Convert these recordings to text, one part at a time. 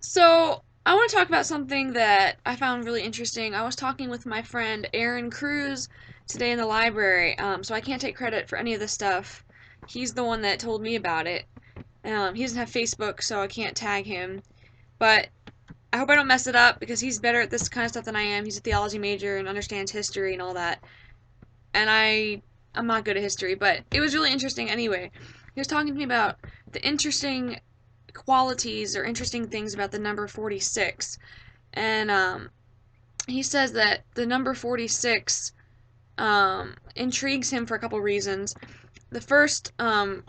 So, I want to talk about something that I found really interesting. I was talking with my friend Aaron Cruz today in the library, so I can't take credit for any of this stuff. He's the one that told me about it. He doesn't have Facebook, so I can't tag him. But I hope I don't mess it up because he's better at this kind of stuff than I am. He's a theology major and understands history and all that. And I'm not good at history, but it was really interesting anyway. He was talking to me about the interesting qualities or interesting things about the number 46. And he says that the number 46 intrigues him for a couple reasons. The first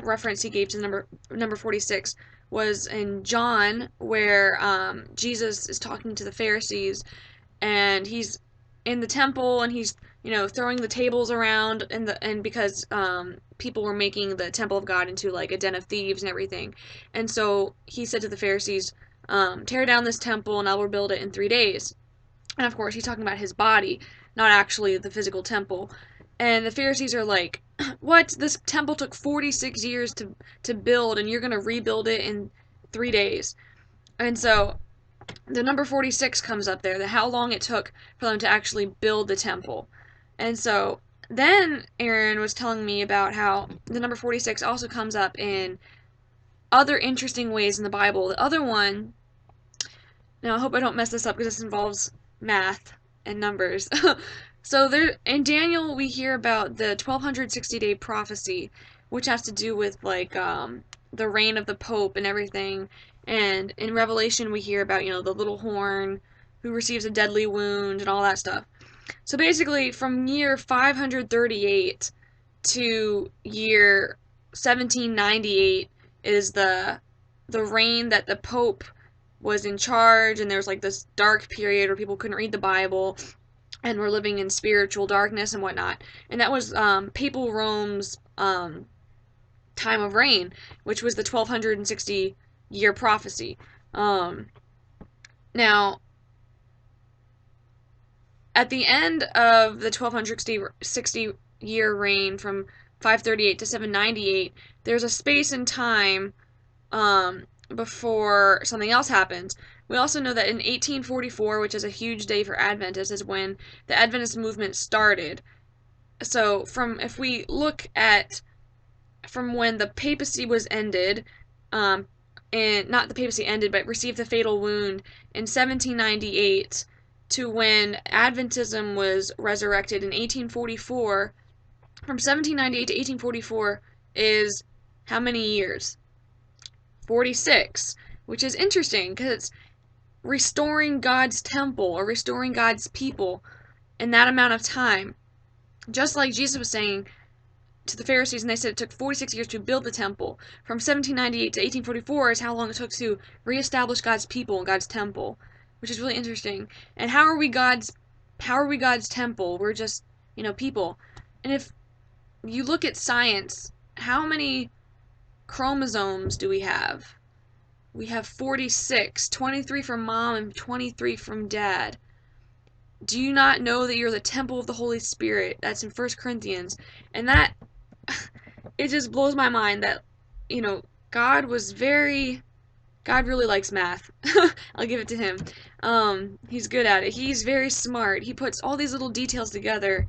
reference he gave to number 46 was in John, where Jesus is talking to the Pharisees, and he's in the temple, and he's throwing the tables around, and because people were making the temple of God into like a den of thieves and everything, and so he said to the Pharisees, "Tear down this temple, and I will rebuild it in 3 days." And of course, he's talking about his body, not actually the physical temple. And the Pharisees are like, "What? This temple took 46 years to build, and you're gonna rebuild it in 3 days?" And so the number 46 comes up there, the how long it took for them to actually build the temple. And so then Aaron was telling me about how the number 46 also comes up in other interesting ways in the Bible. The other one, now I hope I don't mess this up because this involves math and numbers. So there in Daniel we hear about the 1260-day prophecy, which has to do with like the reign of the Pope and everything. And in Revelation we hear about, the little horn who receives a deadly wound and all that stuff. So basically from year 538 to year 1798 is the reign that the Pope was in charge, and there was like this dark period where people couldn't read the Bible and were living in spiritual darkness and whatnot. And that was Papal Rome's time of reign, which was the 1260-year prophecy. Um, Now, at the end of the 1260-year reign from 538 to 798, there's a space in time before something else happens. We also know that in 1844, which is a huge day for Adventists, is when the Adventist movement started. So, if we look at from when the papacy was ended, and not the papacy ended, but received the fatal wound in 1798, to when Adventism was resurrected in 1844, from 1798 to 1844 is how many years? 46, which is interesting because it's restoring God's temple or restoring God's people in that amount of time. Just like Jesus was saying to the Pharisees, and they said it took 46 years to build the temple. From 1798 to 1844 is how long it took to reestablish God's people and God's temple, which is really interesting. And how are we God's temple? We're just, people. And if you look at science, how many chromosomes do we have? We have 46, 23 from mom and 23 from dad. Do you not know that you're the temple of the Holy Spirit? That's in 1 Corinthians. And that, it just blows my mind that, you know, God was very, God really likes math. I'll give it to him. He's good at it. He's very smart. He puts all these little details together,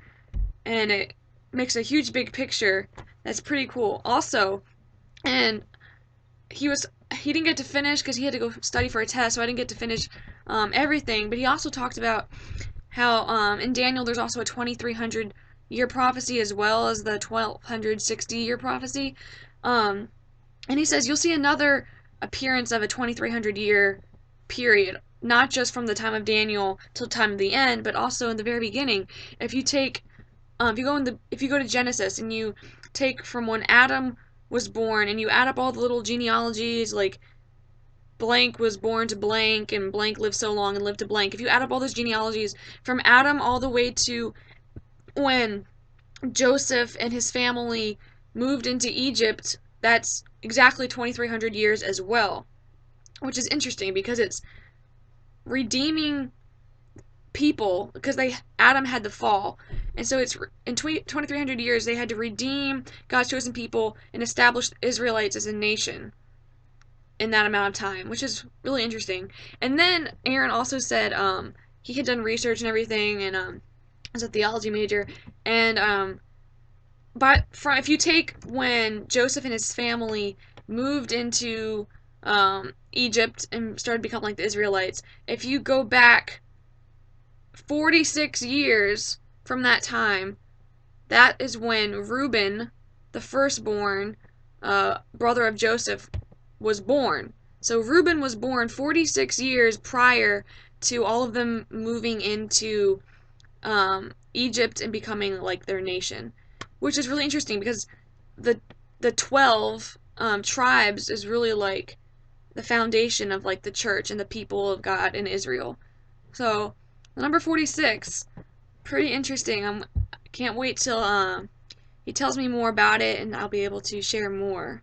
and it makes a huge big picture that's pretty cool. Also, and he didn't get to finish because he had to go study for a test, so I didn't get to finish everything. But he also talked about how in Daniel there's also a 2300 year prophecy as well as the 1260-year prophecy. Um, and he says you'll see another appearance of a 2300-year period, not just from the time of Daniel till the time of the end, but also in the very beginning. If you take if you go to Genesis and you take from when Adam was born and you add up all the little genealogies, like blank was born to blank and blank lived so long and lived to blank. If you add up all those genealogies from Adam all the way to when Joseph and his family moved into Egypt, that's exactly 2300 years as well, which is interesting because it's redeeming people because Adam had the fall. And so it's in 2300 years they had to redeem God's chosen people and establish Israelites as a nation. in that amount of time, which is really interesting. And then Aaron also said he had done research and everything, and was a theology major, and but if you take when Joseph and his family moved into Egypt and started becoming like the Israelites, if you go back 46 years from that time, that is when Reuben, the firstborn brother of Joseph, was born. So Reuben was born 46 years prior to all of them moving into Egypt and becoming like their nation, which is really interesting because the the 12 tribes is really like the foundation of like the church and the people of God in Israel. So the number 46, pretty interesting. I can't wait till he tells me more about it and I'll be able to share more.